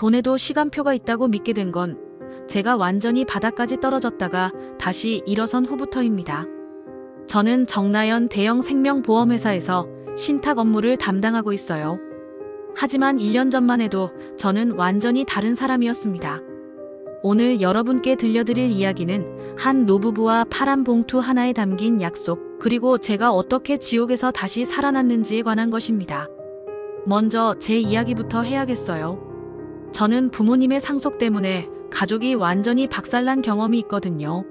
돈에도 시간표가 있다고 믿게 된 건 제가 완전히 바닥까지 떨어졌다가 다시 일어선 후부터입니다. 저는 정나연 대형 생명보험회사에서 신탁 업무를 담당하고 있어요. 하지만 1년 전만 해도 저는 완전히 다른 사람이었습니다. 오늘 여러분께 들려드릴 이야기는 한 노부부와 파란 봉투 하나에 담긴 약속, 그리고 제가 어떻게 지옥에서 다시 살아났는지에 관한 것입니다. 먼저 제 이야기부터 해야겠어요. 저는 부모님의 상속 때문에 가족이 완전히 박살난 경험이 있거든요.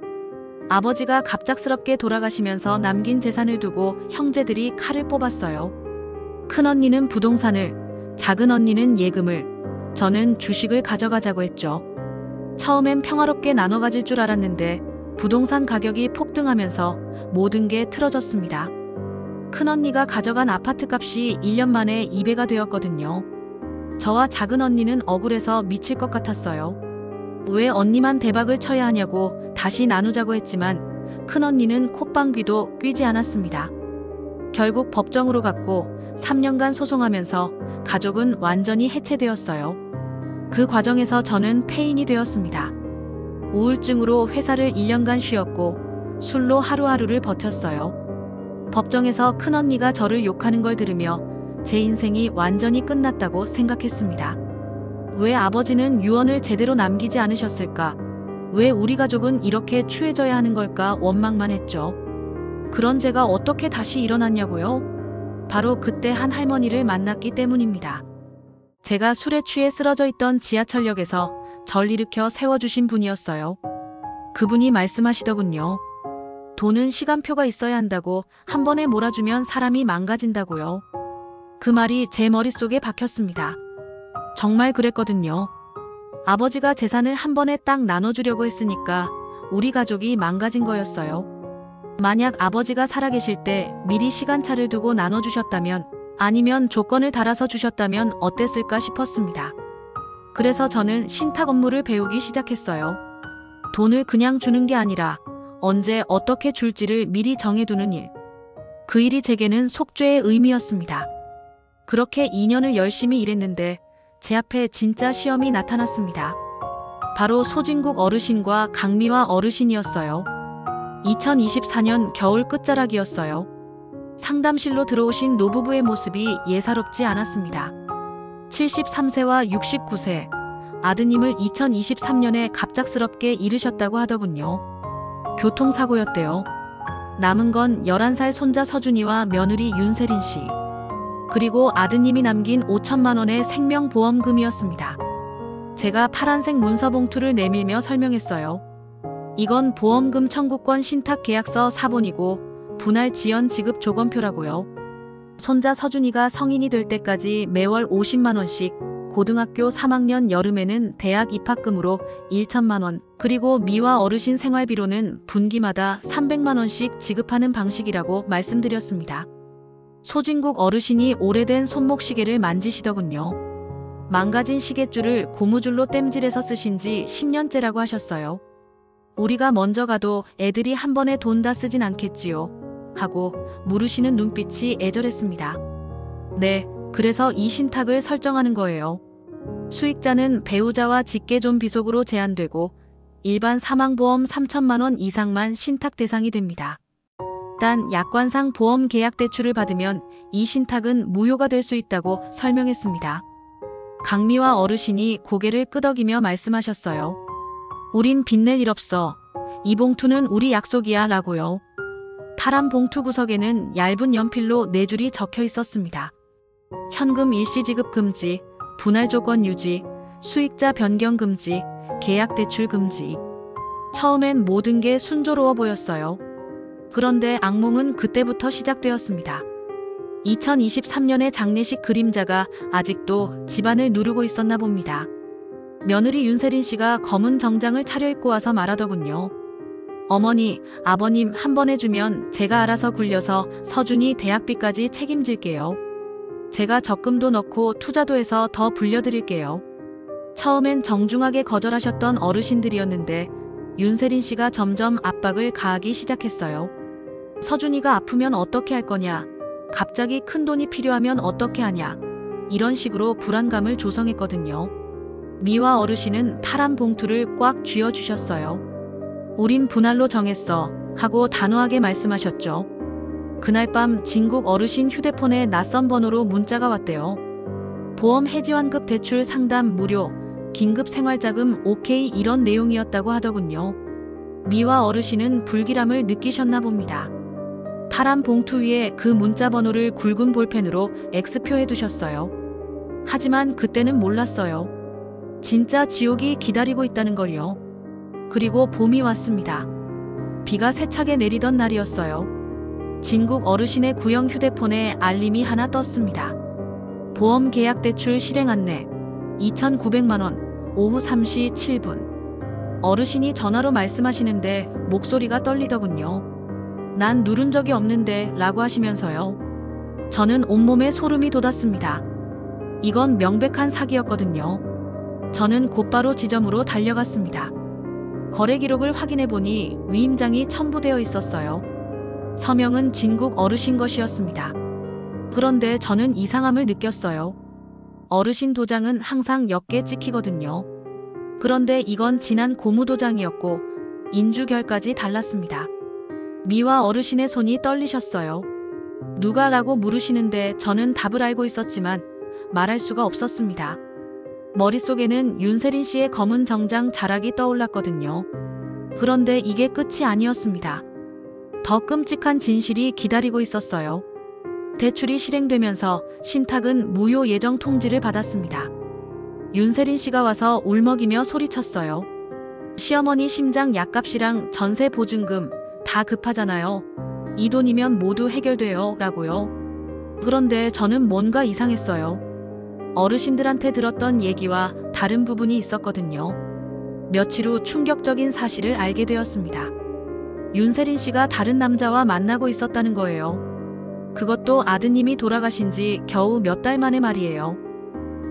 아버지가 갑작스럽게 돌아가시면서 남긴 재산을 두고 형제들이 칼을 뽑았어요. 큰 언니는 부동산을, 작은 언니는 예금을, 저는 주식을 가져가자고 했죠. 처음엔 평화롭게 나눠 가질 줄 알았는데 부동산 가격이 폭등하면서 모든 게 틀어졌습니다. 큰 언니가 가져간 아파트 값이 1년 만에 2배가 되었거든요. 저와 작은 언니는 억울해서 미칠 것 같았어요. 왜 언니만 대박을 쳐야 하냐고 다시 나누자고 했지만 큰 언니는 콧방귀도 뀌지 않았습니다. 결국 법정으로 갔고 3년간 소송하면서 가족은 완전히 해체되었어요. 그 과정에서 저는 폐인이 되었습니다. 우울증으로 회사를 1년간 쉬었고 술로 하루하루를 버텼어요. 법정에서 큰언니가 저를 욕하는 걸 들으며 제 인생이 완전히 끝났다고 생각했습니다. 왜 아버지는 유언을 제대로 남기지 않으셨을까? 왜 우리 가족은 이렇게 추해져야 하는 걸까? 원망만 했죠. 그런 제가 어떻게 다시 일어났냐고요? 바로 그때 한 할머니를 만났기 때문입니다. 제가 술에 취해 쓰러져 있던 지하철역에서 절 일으켜 세워주신 분이었어요. 그분이 말씀하시더군요. 돈은 시간표가 있어야 한다고, 한 번에 몰아주면 사람이 망가진다고요. 그 말이 제 머릿속에 박혔습니다. 정말 그랬거든요. 아버지가 재산을 한 번에 딱 나눠주려고 했으니까 우리 가족이 망가진 거였어요. 만약 아버지가 살아계실 때 미리 시간차를 두고 나눠주셨다면, 아니면 조건을 달아서 주셨다면 어땠을까 싶었습니다. 그래서 저는 신탁 업무를 배우기 시작했어요. 돈을 그냥 주는 게 아니라 언제 어떻게 줄지를 미리 정해두는 일. 그 일이 제게는 속죄의 의미였습니다. 그렇게 2년을 열심히 일했는데 제 앞에 진짜 시험이 나타났습니다. 바로 소진국 어르신과 강미화 어르신이었어요. 2024년 겨울 끝자락이었어요. 상담실로 들어오신 노부부의 모습이 예사롭지 않았습니다. 73세와 69세, 아드님을 2023년에 갑작스럽게 잃으셨다고 하더군요. 교통사고였대요. 남은 건 11살 손자 서준이와 며느리 윤세린 씨. 그리고 아드님이 남긴 5천만 원의 생명보험금이었습니다. 제가 파란색 문서봉투를 내밀며 설명했어요. 이건 보험금 청구권 신탁 계약서 사본이고 분할 지연 지급 조건표라고요. 손자 서준이가 성인이 될 때까지 매월 50만 원씩, 고등학교 3학년 여름에는 대학 입학금으로 1천만 원, 그리고 미화 어르신 생활비로는 분기마다 300만 원씩 지급하는 방식이라고 말씀드렸습니다. 소진국 어르신이 오래된 손목시계를 만지시더군요. 망가진 시계줄을 고무줄로 땜질해서 쓰신 지 10년째라고 하셨어요. 우리가 먼저 가도 애들이 한 번에 돈 다 쓰진 않겠지요. 하고 물으시는 눈빛이 애절했습니다. 네, 그래서 이 신탁을 설정하는 거예요. 수익자는 배우자와 직계존 비속으로 제한되고 일반 사망보험 3천만 원 이상만 신탁 대상이 됩니다. 단 약관상 보험 계약 대출을 받으면 이 신탁은 무효가 될 수 있다고 설명했습니다. 강미화 어르신이 고개를 끄덕이며 말씀하셨어요. 우린 빚낼 일 없어. 이 봉투는 우리 약속이야 라고요. 파란 봉투 구석에는 얇은 연필로 4줄이 적혀 있었습니다. 현금 일시 지급 금지, 분할 조건 유지, 수익자 변경 금지, 계약 대출 금지. 처음엔 모든 게 순조로워 보였어요. 그런데 악몽은 그때부터 시작되었습니다. 2023년의 장례식 그림자가 아직도 집안을 누르고 있었나 봅니다. 며느리 윤세린 씨가 검은 정장을 차려입고 와서 말하더군요. 어머니, 아버님 한 번 해주면 제가 알아서 굴려서 서준이 대학비까지 책임질게요. 제가 적금도 넣고 투자도 해서 더 불려드릴게요. 처음엔 정중하게 거절하셨던 어르신들이었는데 윤세린 씨가 점점 압박을 가하기 시작했어요. 서준이가 아프면 어떻게 할 거냐? 갑자기 큰 돈이 필요하면 어떻게 하냐? 이런 식으로 불안감을 조성했거든요. 미화 어르신은 파란 봉투를 꽉 쥐어주셨어요. 우린 분할로 정했어 하고 단호하게 말씀하셨죠. 그날 밤 진국 어르신 휴대폰에 낯선 번호로 문자가 왔대요. 보험 해지환급 대출 상담 무료, 긴급 생활자금 오케이 이런 내용이었다고 하더군요. 미화 어르신은 불길함을 느끼셨나 봅니다. 파란 봉투 위에 그 문자 번호를 굵은 볼펜으로 X표 해두셨어요. 하지만 그때는 몰랐어요. 진짜 지옥이 기다리고 있다는 걸요. 그리고 봄이 왔습니다. 비가 세차게 내리던 날이었어요. 진국 어르신의 구형 휴대폰에 알림이 하나 떴습니다. 보험 계약 대출 실행 안내 2,900만 원 오후 3시 7분. 어르신이 전화로 말씀하시는데 목소리가 떨리더군요. 난 누른 적이 없는데 라고 하시면서요. 저는 온몸에 소름이 돋았습니다. 이건 명백한 사기였거든요. 저는 곧바로 지점으로 달려갔습니다. 거래 기록을 확인해 보니 위임장이 첨부되어 있었어요. 서명은 진국 어르신 것이었습니다. 그런데 저는 이상함을 느꼈어요. 어르신 도장은 항상 옅게 찍히거든요. 그런데 이건 진한 고무 도장이었고 인주결까지 달랐습니다. 미화 어르신의 손이 떨리셨어요. 누가라고 물으시는데 저는 답을 알고 있었지만 말할 수가 없었습니다. 머릿속에는 윤세린 씨의 검은 정장 자락이 떠올랐거든요. 그런데 이게 끝이 아니었습니다. 더 끔찍한 진실이 기다리고 있었어요. 대출이 실행되면서 신탁은 무효 예정 통지를 받았습니다. 윤세린 씨가 와서 울먹이며 소리쳤어요. 시어머니 심장 약값이랑 전세 보증금 다 급하잖아요. 이 돈이면 모두 해결돼요 라고요. 그런데 저는 뭔가 이상했어요. 어르신들한테 들었던 얘기와 다른 부분이 있었거든요. 며칠 후 충격적인 사실을 알게 되었습니다. 윤세린 씨가 다른 남자와 만나고 있었다는 거예요. 그것도 아드님이 돌아가신 지 겨우 몇 달 만에 말이에요.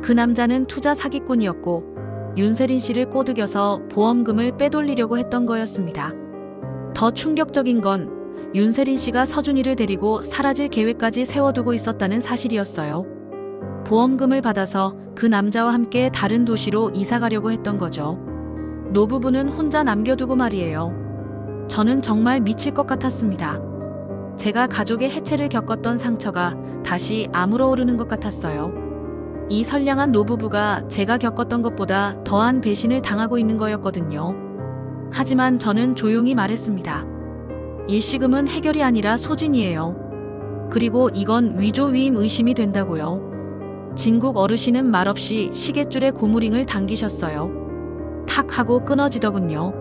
그 남자는 투자 사기꾼이었고 윤세린 씨를 꼬드겨서 보험금을 빼돌리려고 했던 거였습니다. 더 충격적인 건 윤세린 씨가 서준이를 데리고 사라질 계획까지 세워두고 있었다는 사실이었어요. 보험금을 받아서 그 남자와 함께 다른 도시로 이사가려고 했던 거죠. 노부부는 혼자 남겨두고 말이에요. 저는 정말 미칠 것 같았습니다. 제가 가족의 해체를 겪었던 상처가 다시 아물어 오르는 것 같았어요. 이 선량한 노부부가 제가 겪었던 것보다 더한 배신을 당하고 있는 거였거든요. 하지만 저는 조용히 말했습니다. 일시금은 해결이 아니라 소진이에요. 그리고 이건 위조위임 의심이 된다고요. 진국 어르신은 말없이 시계줄에 고무링을 당기셨어요. 탁 하고 끊어지더군요.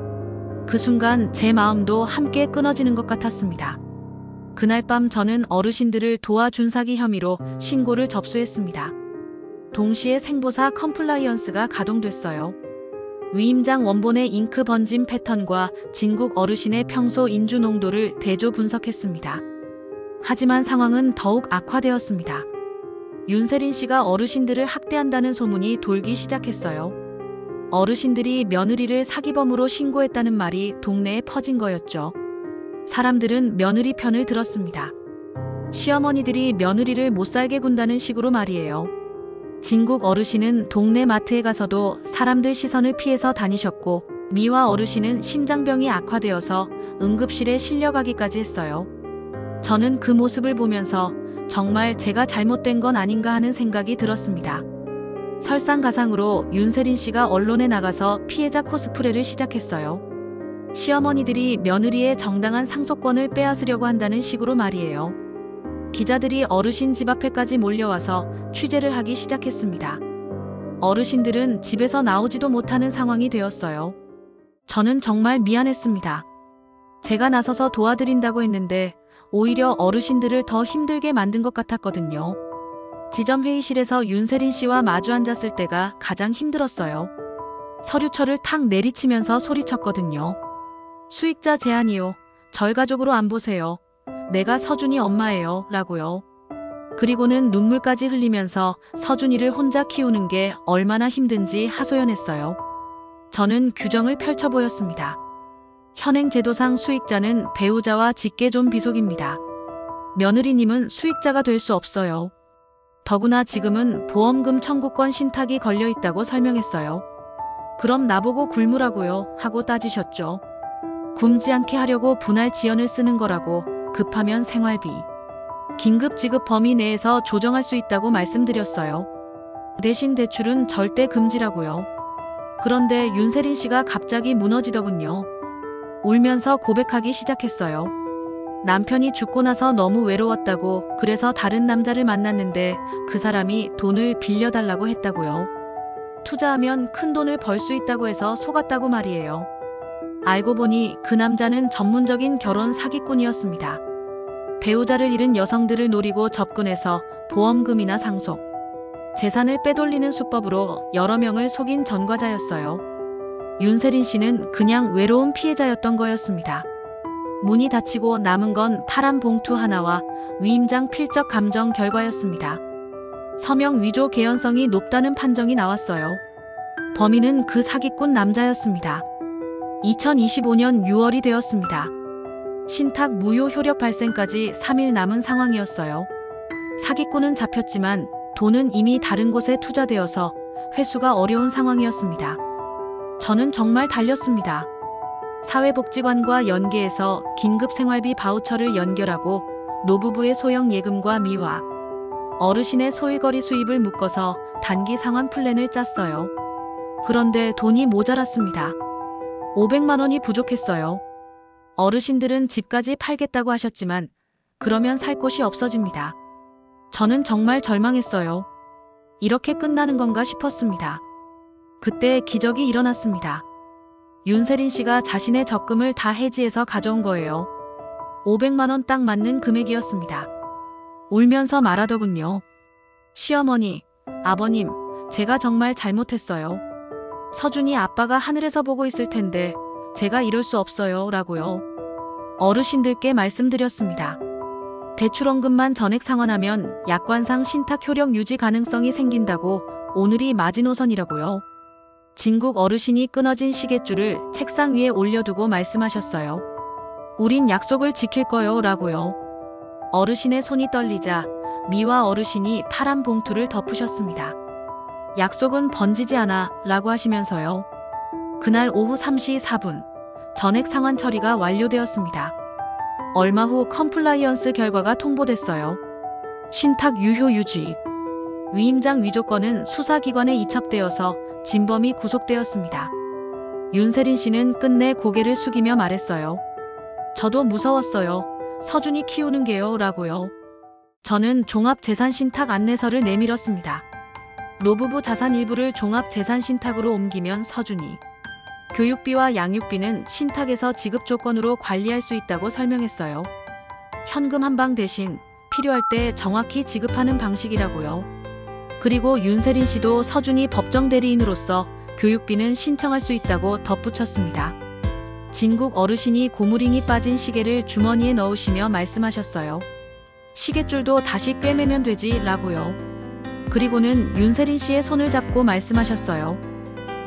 그 순간 제 마음도 함께 끊어지는 것 같았습니다. 그날 밤 저는 어르신들을 도와준 사기 혐의로 신고를 접수했습니다. 동시에 생보사 컴플라이언스가 가동됐어요. 위임장 원본의 잉크 번짐 패턴과 진국 어르신의 평소 인주 농도를 대조 분석했습니다. 하지만 상황은 더욱 악화되었습니다. 윤세린 씨가 어르신들을 학대한다는 소문이 돌기 시작했어요. 어르신들이 며느리를 사기범으로 신고했다는 말이 동네에 퍼진 거였죠. 사람들은 며느리 편을 들었습니다. 시어머니들이 며느리를 못살게 군다는 식으로 말이에요. 진국 어르신은 동네 마트에 가서도 사람들 시선을 피해서 다니셨고 미화 어르신은 심장병이 악화되어서 응급실에 실려가기까지 했어요. 저는 그 모습을 보면서 정말 제가 잘못된 건 아닌가 하는 생각이 들었습니다. 설상가상으로 윤세린 씨가 언론에 나가서 피해자 코스프레를 시작했어요. 시어머니들이 며느리의 정당한 상속권을 빼앗으려고 한다는 식으로 말이에요. 기자들이 어르신 집 앞에까지 몰려와서 취재를 하기 시작했습니다. 어르신들은 집에서 나오지도 못하는 상황이 되었어요. 저는 정말 미안했습니다. 제가 나서서 도와드린다고 했는데 오히려 어르신들을 더 힘들게 만든 것 같았거든요. 지점 회의실에서 윤세린 씨와 마주 앉았을 때가 가장 힘들었어요. 서류철을 탁 내리치면서 소리쳤거든요. 수익자 제한이요. 절 가족으로 안 보세요. 내가 서준이 엄마예요. 라고요. 그리고는 눈물까지 흘리면서 서준이를 혼자 키우는 게 얼마나 힘든지 하소연했어요. 저는 규정을 펼쳐 보였습니다. 현행제도상 수익자는 배우자와 직계존 비속입니다. 며느리님은 수익자가 될 수 없어요. 더구나 지금은 보험금 청구권 신탁이 걸려 있다고 설명했어요. 그럼 나보고 굶으라고요 하고 따지셨죠. 굶지 않게 하려고 분할 지연을 쓰는 거라고. 급하면 생활비. 긴급 지급 범위 내에서 조정할 수 있다고 말씀드렸어요. 대신 대출은 절대 금지라고요. 그런데 윤세린 씨가 갑자기 무너지더군요. 울면서 고백하기 시작했어요. 남편이 죽고 나서 너무 외로웠다고, 그래서 다른 남자를 만났는데 그 사람이 돈을 빌려달라고 했다고요. 투자하면 큰 돈을 벌 수 있다고 해서 속았다고 말이에요. 알고 보니 그 남자는 전문적인 결혼 사기꾼이었습니다. 배우자를 잃은 여성들을 노리고 접근해서 보험금이나 상속, 재산을 빼돌리는 수법으로 여러 명을 속인 전과자였어요. 윤세린 씨는 그냥 외로운 피해자였던 거였습니다. 문이 닫히고 남은 건 파란 봉투 하나와 위임장 필적 감정 결과였습니다. 서명 위조 개연성이 높다는 판정이 나왔어요. 범인은 그 사기꾼 남자였습니다. 2025년 6월이 되었습니다. 신탁 무효 효력 발생까지 3일 남은 상황이었어요. 사기꾼은 잡혔지만 돈은 이미 다른 곳에 투자되어서 회수가 어려운 상황이었습니다. 저는 정말 달렸습니다. 사회복지관과 연계해서 긴급생활비 바우처를 연결하고 노부부의 소형 예금과 미화, 어르신의 소일거리 수입을 묶어서 단기 상환 플랜을 짰어요. 그런데 돈이 모자랐습니다. 500만 원이 부족했어요. 어르신들은 집까지 팔겠다고 하셨지만 그러면 살 곳이 없어집니다. 저는 정말 절망했어요. 이렇게 끝나는 건가 싶었습니다. 그때 기적이 일어났습니다. 윤세린 씨가 자신의 적금을 다 해지해서 가져온 거예요. 500만 원 딱 맞는 금액이었습니다. 울면서 말하더군요. 시어머니, 아버님, 제가 정말 잘못했어요. 서준이 아빠가 하늘에서 보고 있을 텐데 제가 이럴 수 없어요 라고요. 어르신들께 말씀드렸습니다. 대출원금만 전액 상환하면 약관상 신탁 효력 유지 가능성이 생긴다고. 오늘이 마지노선이라고요. 진국 어르신이 끊어진 시계줄을 책상 위에 올려두고 말씀하셨어요. 우린 약속을 지킬 거요 라고요. 어르신의 손이 떨리자 미화 어르신이 파란 봉투를 덮으셨습니다. 약속은 번지지 않아 라고 하시면서요. 그날 오후 3시 4분 전액 상환 처리가 완료되었습니다. 얼마 후 컴플라이언스 결과가 통보됐어요. 신탁 유효 유지. 위임장 위조건은 수사기관에 이첩되어서 진범이 구속되었습니다. 윤세린 씨는 끝내 고개를 숙이며 말했어요. 저도 무서웠어요. 서준이 키우는 게요 라고요. 저는 종합재산신탁 안내서를 내밀었습니다. 노부부 자산 일부를 종합재산신탁으로 옮기면 서준이 교육비와 양육비는 신탁에서 지급 조건으로 관리할 수 있다고 설명했어요. 현금 한 방 대신 필요할 때 정확히 지급하는 방식이라고요. 그리고 윤세린 씨도 서준이 법정 대리인으로서 교육비는 신청할 수 있다고 덧붙였습니다. 진국 어르신이 고무링이 빠진 시계를 주머니에 넣으시며 말씀하셨어요. 시계줄도 다시 꿰매면 되지 라고요. 그리고는 윤세린 씨의 손을 잡고 말씀하셨어요.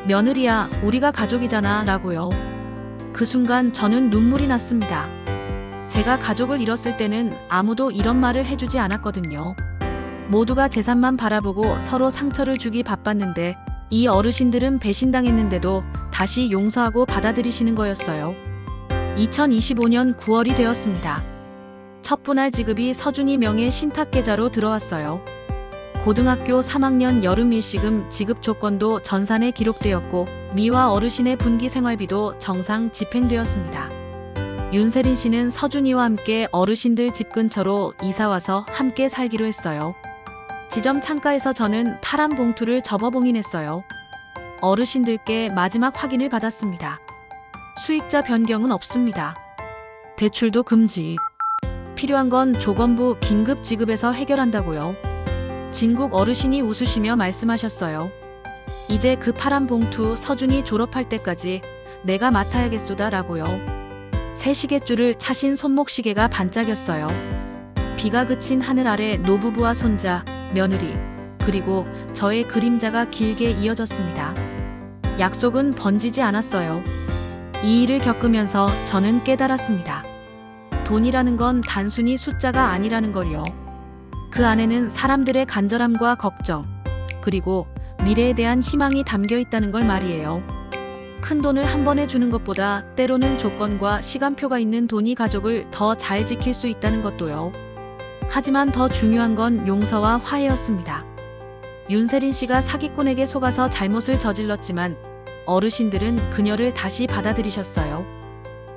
며느리야, 우리가 가족이잖아 라고요. 그 순간 저는 눈물이 났습니다. 제가 가족을 잃었을 때는 아무도 이런 말을 해주지 않았거든요. 모두가 재산만 바라보고 서로 상처를 주기 바빴는데 이 어르신들은 배신당했는데도 다시 용서하고 받아들이시는 거였어요. 2025년 9월이 되었습니다. 첫 분할 지급이 서준이 명의 신탁계좌로 들어왔어요. 고등학교 3학년 여름 일시금 지급 조건도 전산에 기록되었고 미화 어르신의 분기 생활비도 정상 집행되었습니다. 윤세린 씨는 서준이와 함께 어르신들 집 근처로 이사와서 함께 살기로 했어요. 지점 창가에서 저는 파란 봉투를 접어봉인했어요. 어르신들께 마지막 확인을 받았습니다. 수익자 변경은 없습니다. 대출도 금지. 필요한 건 조건부 긴급 지급에서 해결한다고요. 진국 어르신이 웃으시며 말씀하셨어요. 이제 그 파란 봉투 서준이 졸업할 때까지 내가 맡아야겠소다 라고요. 새 시계줄을 차신 손목시계가 반짝였어요. 비가 그친 하늘 아래 노부부와 손자, 며느리, 그리고 저의 그림자가 길게 이어졌습니다. 약속은 번지지 않았어요. 이 일을 겪으면서 저는 깨달았습니다. 돈이라는 건 단순히 숫자가 아니라는 걸요. 그 안에는 사람들의 간절함과 걱정, 그리고 미래에 대한 희망이 담겨 있다는 걸 말이에요. 큰 돈을 한 번에 주는 것보다 때로는 조건과 시간표가 있는 돈이 가족을 더 잘 지킬 수 있다는 것도요. 하지만 더 중요한 건 용서와 화해였습니다. 윤세린 씨가 사기꾼에게 속아서 잘못을 저질렀지만 어르신들은 그녀를 다시 받아들이셨어요.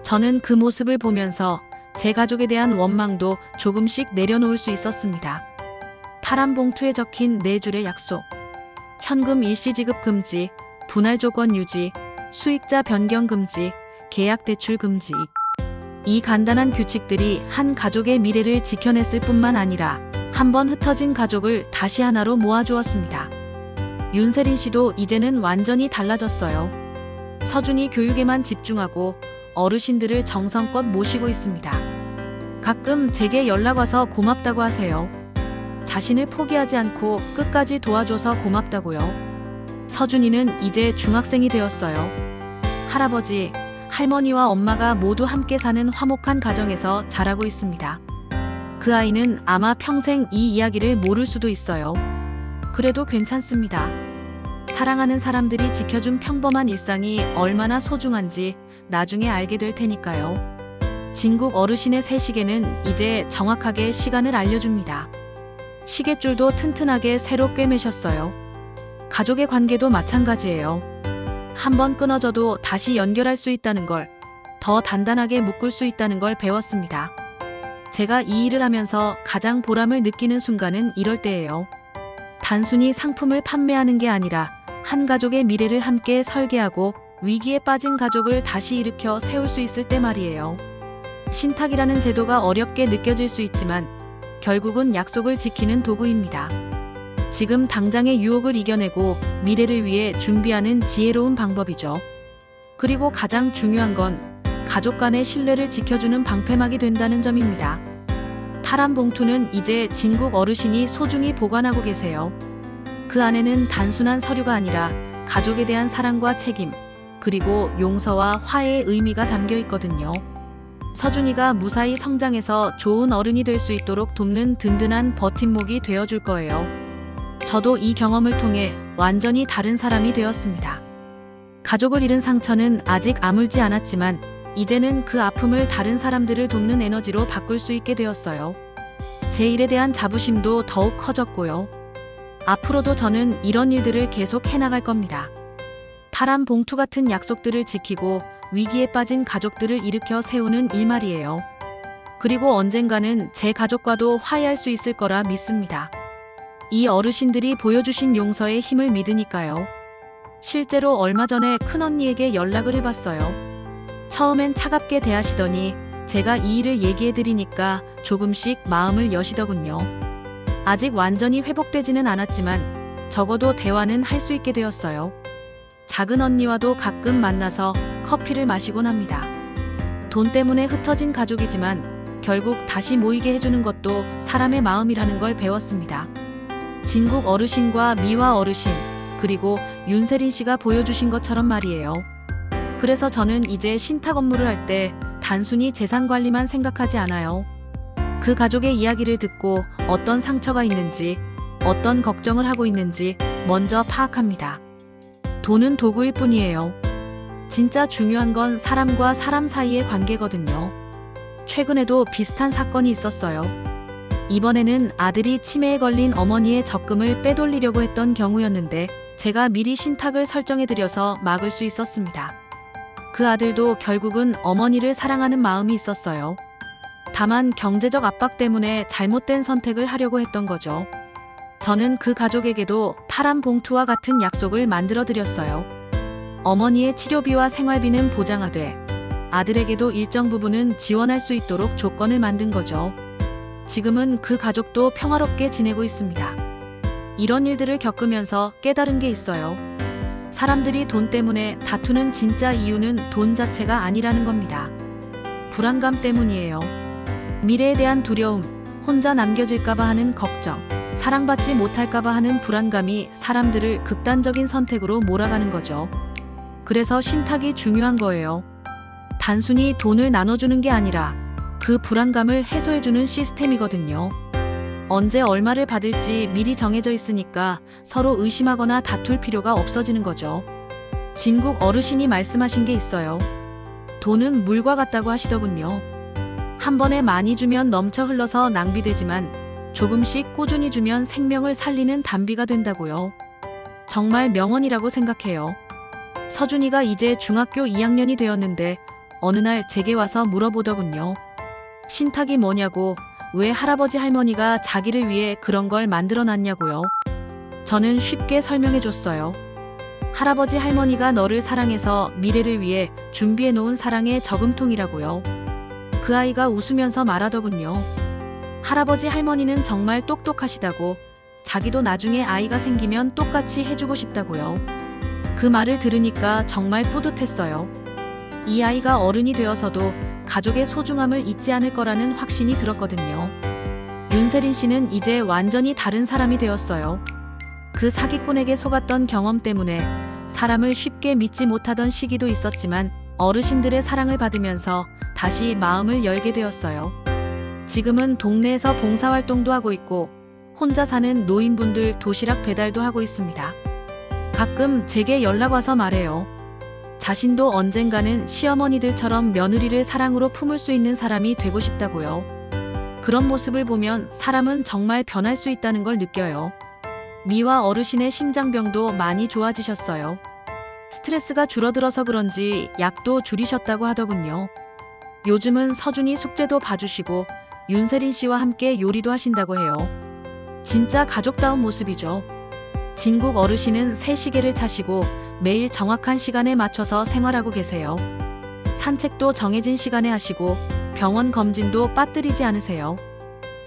저는 그 모습을 보면서 제 가족에 대한 원망도 조금씩 내려놓을 수 있었습니다. 파란 봉투에 적힌 4줄의 약속. 현금 일시 지급 금지, 분할 조건 유지, 수익자 변경 금지, 계약 대출 금지. 이 간단한 규칙들이 한 가족의 미래를 지켜냈을 뿐만 아니라 한번 흩어진 가족을 다시 하나로 모아주었습니다. 윤세린 씨도 이제는 완전히 달라졌어요. 서준이 교육에만 집중하고 어르신들을 정성껏 모시고 있습니다. 가끔 제게 연락 와서 고맙다고 하세요. 자신을 포기하지 않고 끝까지 도와줘서 고맙다고요. 서준이는 이제 중학생이 되었어요. 할아버지, 할머니와 엄마가 모두 함께 사는 화목한 가정에서 자라고 있습니다. 그 아이는 아마 평생 이 이야기를 모를 수도 있어요. 그래도 괜찮습니다. 사랑하는 사람들이 지켜준 평범한 일상이 얼마나 소중한지 나중에 알게 될 테니까요. 진국 어르신의 새 시계는 이제 정확하게 시간을 알려줍니다. 시계줄도 튼튼하게 새로 꿰매셨어요. 가족의 관계도 마찬가지예요. 한번 끊어져도 다시 연결할 수 있다는 걸, 더 단단하게 묶을 수 있다는 걸 배웠습니다. 제가 이 일을 하면서 가장 보람을 느끼는 순간은 이럴 때예요. 단순히 상품을 판매하는 게 아니라 한 가족의 미래를 함께 설계하고 위기에 빠진 가족을 다시 일으켜 세울 수 있을 때 말이에요. 신탁이라는 제도가 어렵게 느껴질 수 있지만 결국은 약속을 지키는 도구입니다. 지금 당장의 유혹을 이겨내고 미래를 위해 준비하는 지혜로운 방법이죠. 그리고 가장 중요한 건 가족 간의 신뢰를 지켜주는 방패막이 된다는 점입니다. 파란 봉투는 이제 진국 어르신이 소중히 보관하고 계세요. 그 안에는 단순한 서류가 아니라 가족에 대한 사랑과 책임, 그리고 용서와 화해의 의미가 담겨 있거든요. 서준이가 무사히 성장해서 좋은 어른이 될 수 있도록 돕는 든든한 버팀목이 되어줄 거예요. 저도 이 경험을 통해 완전히 다른 사람이 되었습니다. 가족을 잃은 상처는 아직 아물지 않았지만 이제는 그 아픔을 다른 사람들을 돕는 에너지로 바꿀 수 있게 되었어요. 제 일에 대한 자부심도 더욱 커졌고요. 앞으로도 저는 이런 일들을 계속 해나갈 겁니다. 파란 봉투 같은 약속들을 지키고 위기에 빠진 가족들을 일으켜 세우는 일 말이에요. 그리고 언젠가는 제 가족과도 화해할 수 있을 거라 믿습니다. 이 어르신들이 보여주신 용서의 힘을 믿으니까요. 실제로 얼마 전에 큰언니에게 연락을 해봤어요. 처음엔 차갑게 대하시더니 제가 이 일을 얘기해드리니까 조금씩 마음을 여시더군요. 아직 완전히 회복되지는 않았지만 적어도 대화는 할 수 있게 되었어요. 작은 언니와도 가끔 만나서 커피를 마시곤 합니다. 돈 때문에 흩어진 가족이지만 결국 다시 모이게 해주는 것도 사람의 마음이라는 걸 배웠습니다. 진국 어르신과 미화 어르신, 그리고 윤세린 씨가 보여주신 것처럼 말이에요. 그래서 저는 이제 신탁 업무를 할 때 단순히 재산 관리만 생각하지 않아요. 그 가족의 이야기를 듣고 어떤 상처가 있는지, 어떤 걱정을 하고 있는지 먼저 파악합니다. 돈은 도구일 뿐이에요. 진짜 중요한 건 사람과 사람 사이의 관계거든요. 최근에도 비슷한 사건이 있었어요. 이번에는 아들이 치매에 걸린 어머니의 적금을 빼돌리려고 했던 경우였는데 제가 미리 신탁을 설정해드려서 막을 수 있었습니다. 그 아들도 결국은 어머니를 사랑하는 마음이 있었어요. 다만 경제적 압박 때문에 잘못된 선택을 하려고 했던 거죠. 저는 그 가족에게도 파란 봉투와 같은 약속을 만들어드렸어요. 어머니의 치료비와 생활비는 보장하되 아들에게도 일정 부분은 지원할 수 있도록 조건을 만든 거죠. 지금은 그 가족도 평화롭게 지내고 있습니다. 이런 일들을 겪으면서 깨달은 게 있어요. 사람들이 돈 때문에 다투는 진짜 이유는 돈 자체가 아니라는 겁니다. 불안감 때문이에요. 미래에 대한 두려움, 혼자 남겨질까봐 하는 걱정, 사랑받지 못할까봐 하는 불안감이 사람들을 극단적인 선택으로 몰아가는 거죠. 그래서 신탁이 중요한 거예요. 단순히 돈을 나눠주는 게 아니라 그 불안감을 해소해주는 시스템이거든요. 언제 얼마를 받을지 미리 정해져 있으니까 서로 의심하거나 다툴 필요가 없어지는 거죠. 진국 어르신이 말씀하신 게 있어요. 돈은 물과 같다고 하시더군요. 한 번에 많이 주면 넘쳐 흘러서 낭비되지만 조금씩 꾸준히 주면 생명을 살리는 단비가 된다고요. 정말 명언이라고 생각해요. 서준이가 이제 중학교 2학년이 되었는데 어느 날 제게 와서 물어보더군요. 신탁이 뭐냐고, 왜 할아버지 할머니가 자기를 위해 그런 걸 만들어 놨냐고요. 저는 쉽게 설명해 줬어요. 할아버지 할머니가 너를 사랑해서 미래를 위해 준비해 놓은 사랑의 저금통이라고요. 그 아이가 웃으면서 말하더군요. 할아버지 할머니는 정말 똑똑하시다고, 자기도 나중에 아이가 생기면 똑같이 해주고 싶다고요. 그 말을 들으니까 정말 뿌듯했어요. 이 아이가 어른이 되어서도 가족의 소중함을 잊지 않을 거라는 확신이 들었거든요. 윤세린 씨는 이제 완전히 다른 사람이 되었어요. 그 사기꾼에게 속았던 경험 때문에 사람을 쉽게 믿지 못하던 시기도 있었지만 어르신들의 사랑을 받으면서 다시 마음을 열게 되었어요. 지금은 동네에서 봉사활동도 하고 있고 혼자 사는 노인분들 도시락 배달도 하고 있습니다. 가끔 제게 연락 와서 말해요. 자신도 언젠가는 시어머니들처럼 며느리를 사랑으로 품을 수 있는 사람이 되고 싶다고요. 그런 모습을 보면 사람은 정말 변할 수 있다는 걸 느껴요. 미화 어르신의 심장병도 많이 좋아지셨어요. 스트레스가 줄어들어서 그런지 약도 줄이셨다고 하더군요. 요즘은 서준이 숙제도 봐주시고 윤세린 씨와 함께 요리도 하신다고 해요. 진짜 가족다운 모습이죠. 진국 어르신은 새 시계를 차시고 매일 정확한 시간에 맞춰서 생활하고 계세요. 산책도 정해진 시간에 하시고 병원 검진도 빠뜨리지 않으세요.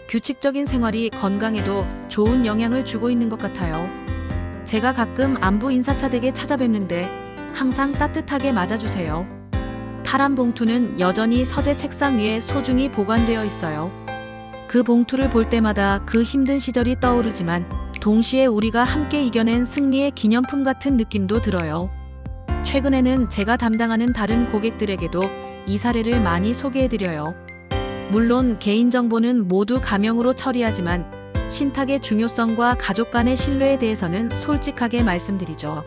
규칙적인 생활이 건강에도 좋은 영향을 주고 있는 것 같아요. 제가 가끔 안부 인사차 댁에 찾아뵙는데 항상 따뜻하게 맞아주세요. 파란 봉투는 여전히 서재 책상 위에 소중히 보관되어 있어요. 그 봉투를 볼 때마다 그 힘든 시절이 떠오르지만 동시에 우리가 함께 이겨낸 승리의 기념품 같은 느낌도 들어요. 최근에는 제가 담당하는 다른 고객들에게도 이 사례를 많이 소개해드려요. 물론 개인정보는 모두 가명으로 처리하지만 신탁의 중요성과 가족 간의 신뢰에 대해서는 솔직하게 말씀드리죠.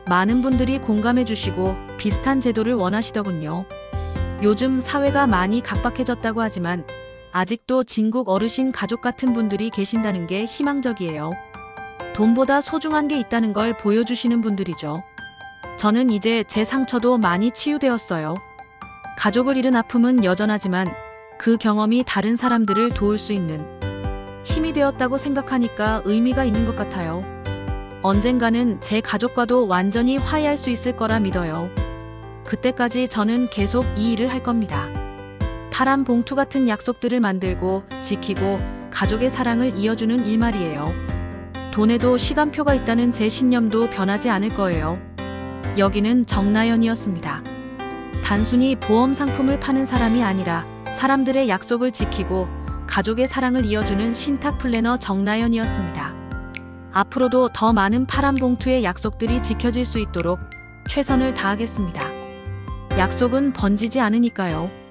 많은 분들이 공감해주시고 비슷한 제도를 원하시더군요. 요즘 사회가 많이 각박해졌다고 하지만 아직도 진국 어르신 가족 같은 분들이 계신다는 게 희망적이에요. 돈보다 소중한 게 있다는 걸 보여주시는 분들이죠. 저는 이제 제 상처도 많이 치유되었어요. 가족을 잃은 아픔은 여전하지만 그 경험이 다른 사람들을 도울 수 있는 힘이 되었다고 생각하니까 의미가 있는 것 같아요. 언젠가는 제 가족과도 완전히 화해할 수 있을 거라 믿어요. 그때까지 저는 계속 이 일을 할 겁니다. 파란 봉투 같은 약속들을 만들고 지키고 가족의 사랑을 이어주는 일 말이에요. 돈에도 시간표가 있다는 제 신념도 변하지 않을 거예요. 여기는 정나연이었습니다. 단순히 보험 상품을 파는 사람이 아니라 사람들의 약속을 지키고 가족의 사랑을 이어주는 신탁 플래너 정나연이었습니다. 앞으로도 더 많은 파란 봉투의 약속들이 지켜질 수 있도록 최선을 다하겠습니다. 약속은 번지지 않으니까요.